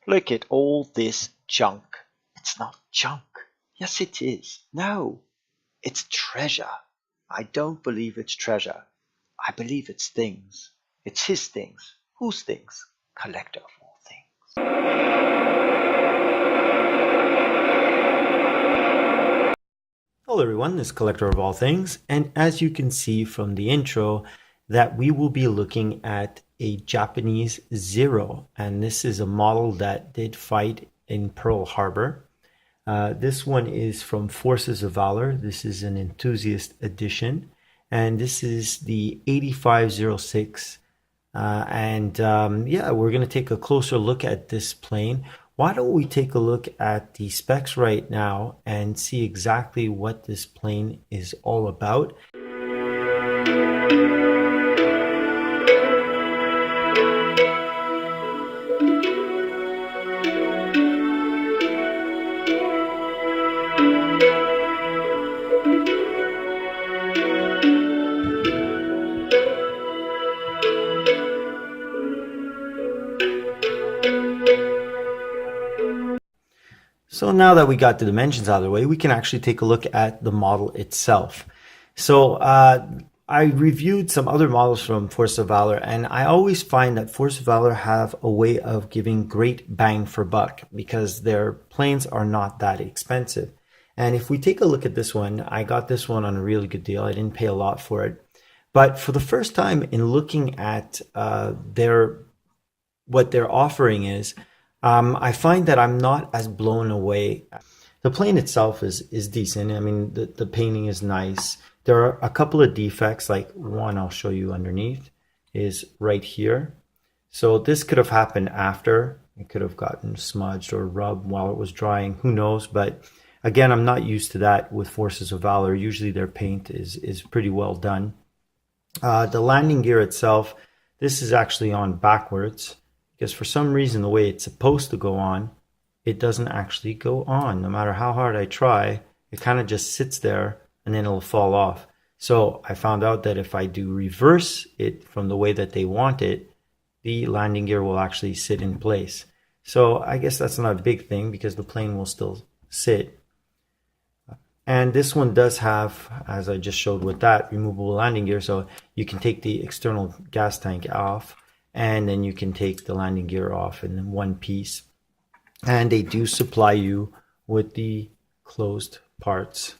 Look at all this junk. It's not junk. Yes, it is. No, it's treasure. I don't believe it's treasure. I believe it's things. It's his things. Whose things? Collector of all things. Hello everyone, this is Collector of All Things, and as you can see from the intro, that we will be looking at a Japanese Zero, and this is a model that did fight in Pearl Harbor. This one is from Forces of Valor. This is an enthusiast edition, and this is the 8506. Yeah, we're going to take a closer look at this plane. Why don't we take a look at the specs right now and see exactly what this plane is all about. So now that we got the dimensions out of the way, we can actually take a look at the model itself. So I reviewed some other models from Force of Valor, and I always find that Force of Valor have a way of giving great bang for buck because their planes are not that expensive. And if we take a look at this one, I got this one on a really good deal. I didn't pay a lot for it. But for the first time in looking at what their offering is, I find that I'm not as blown away. The plane itself is decent. I mean, the painting is nice. There are a couple of defects, like one I'll show you underneath is right here. So this could have happened after. It could have gotten smudged or rubbed while it was drying. Who knows? But again, I'm not used to that with Forces of Valor. Usually their paint is pretty well done. The landing gear itself, this is actually on backwards, because for some reason the way it's supposed to go on, it doesn't actually go on. No matter how hard I try, it kind of just sits there and then it'll fall off. So I found out that if I do reverse it from the way that they want it, the landing gear will actually sit in place. So I guess that's not a big thing because the plane will still sit. And this one does have, as I just showed with that, removable landing gear. So you can take the external gas tank off, and then you can take the landing gear off in one piece. And they do supply you with the closed parts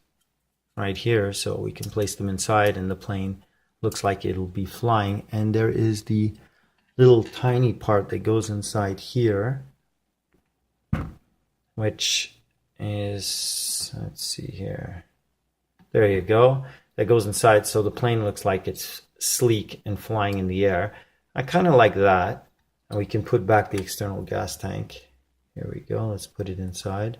right here, so we can place them inside and the plane looks like it'll be flying. And there is the little tiny part that goes inside here, which is, let's see here, there you go, that goes inside, so the plane looks like it's sleek and flying in the air. I kind of like that. And we can put back the external gas tank. Here we go. Let's put it inside.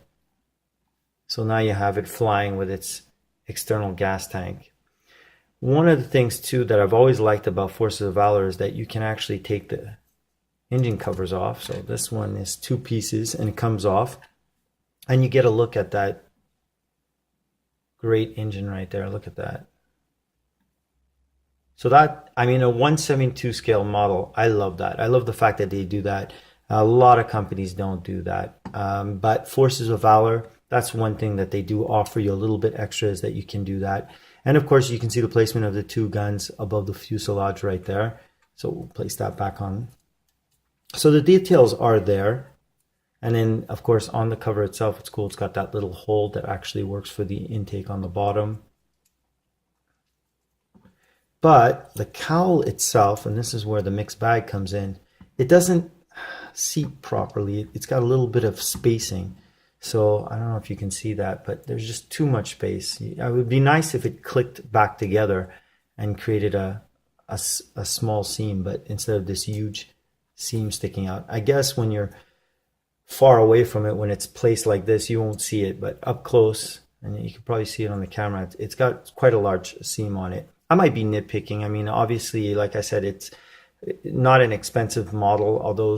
So now you have it flying with its external gas tank. One of the things too that I've always liked about Forces of Valor is that you can actually take the engine covers off. So this one is two pieces and it comes off. And you get a look at that great engine right there. Look at that. So that, I mean, a 1/72 scale model, I love that. I love the fact that they do that. A lot of companies don't do that. But Forces of Valor, that's one thing that they do offer you a little bit extra, is that you can do that. And of course, you can see the placement of the two guns above the fuselage right there. So we'll place that back on. So the details are there. And then, of course, on the cover itself, it's cool. It's got that little hole that actually works for the intake on the bottom. But the cowl itself, and this is where the mixed bag comes in, it doesn't seat properly. It's got a little bit of spacing. So I don't know if you can see that, but there's just too much space. It would be nice if it clicked back together and created a small seam, but instead of this huge seam sticking out. I guess when you're far away from it, when it's placed like this, you won't see it, but up close, and you can probably see it on the camera, it's got quite a large seam on it. I might be nitpicking. I mean, obviously, like I said, it's not an expensive model, although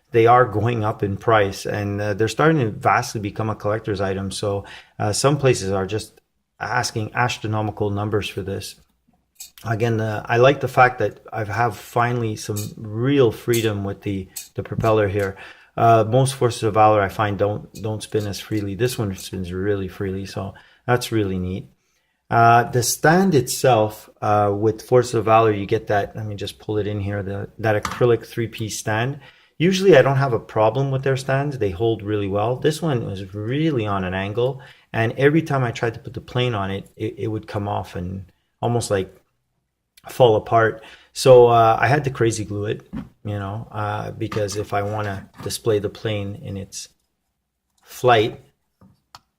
they are going up in price, and they're starting to vastly become a collector's item. So some places are just asking astronomical numbers for this. Again, I like the fact that I have finally some real freedom with the propeller here. Most Forces of Valor I find don't spin as freely. This one spins really freely, so that's really neat. The stand itself, with Forces of Valor, you get that, let me just pull it in here, that acrylic 3-piece stand. Usually I don't have a problem with their stands. They hold really well. This one was really on an angle, and every time I tried to put the plane on it, it would come off and almost like fall apart. So I had to crazy glue it, because if I want to display the plane in its flight,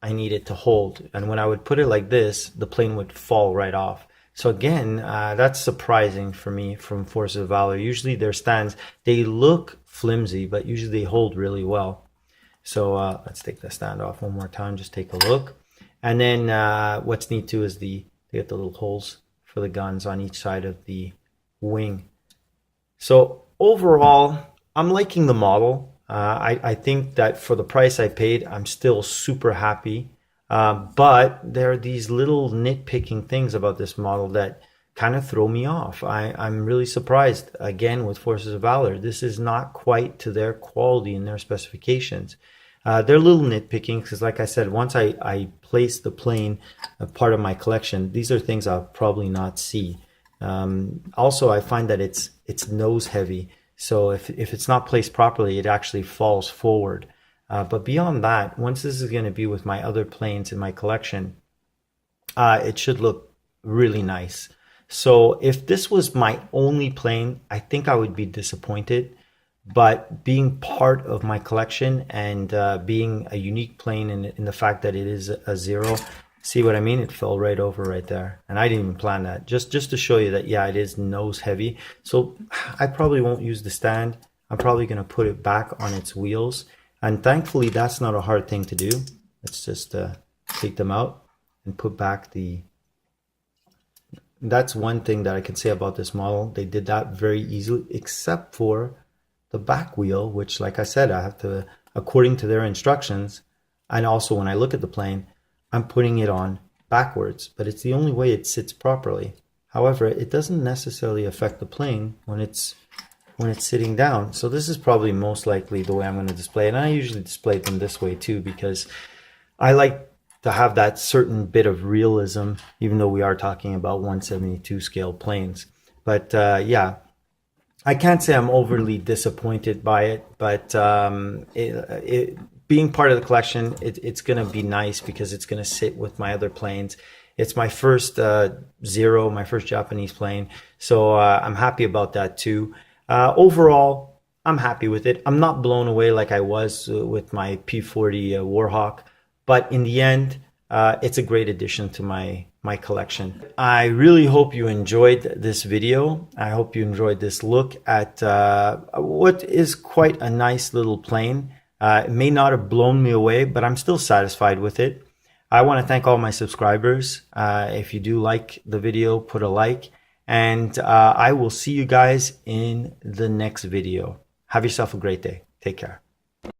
I need it to hold. And when I would put it like this, the plane would fall right off. So again, that's surprising for me from Forces of Valor. Usually their stands, they look flimsy, but usually they hold really well. So let's take the stand off one more time, just take a look. And then what's neat too is they get the little holes for the guns on each side of the wing. So overall, I'm liking the model. I think that for the price I paid, I'm still super happy. But there are these little nitpicking things about this model that kind of throw me off. I'm really surprised, again, with Forces of Valor. This is not quite to their quality and their specifications. They're a little nitpicking because, like I said, once I place the plane, a part of my collection, these are things I'll probably not see. Also, I find that it's nose heavy. So if it's not placed properly, it actually falls forward. But beyond that, once this is going to be with my other planes in my collection, it should look really nice. So if this was my only plane, I think I would be disappointed. But being part of my collection and being a unique plane in the fact that it is a zero, see what I mean? It fell right over right there. And I didn't even plan that. Just to show you that, yeah, it is nose heavy. So I probably won't use the stand. I'm probably going to put it back on its wheels. And thankfully, that's not a hard thing to do. Let's just take them out and put back the... That's one thing that I can say about this model. They did that very easily, except for the back wheel, which, like I said, I have to, according to their instructions, and also when I look at the plane, I'm putting it on backwards, but it's the only way it sits properly. However, it doesn't necessarily affect the plane when it's sitting down. So this is probably most likely the way I'm going to display it. And I usually display them this way too, because I like to have that certain bit of realism, even though we are talking about 1/72 scale planes. But yeah, I can't say I'm overly disappointed by it, but being part of the collection, it's going to be nice because it's going to sit with my other planes. It's my first Zero, my first Japanese plane. So I'm happy about that too. Overall, I'm happy with it. I'm not blown away like I was with my P40 Warhawk, but in the end, it's a great addition to my collection. I really hope you enjoyed this video. I hope you enjoyed this look at what is quite a nice little plane. It may not have blown me away, but I'm still satisfied with it. I want to thank all my subscribers. If you do like the video, put a like. And I will see you guys in the next video. Have yourself a great day. Take care.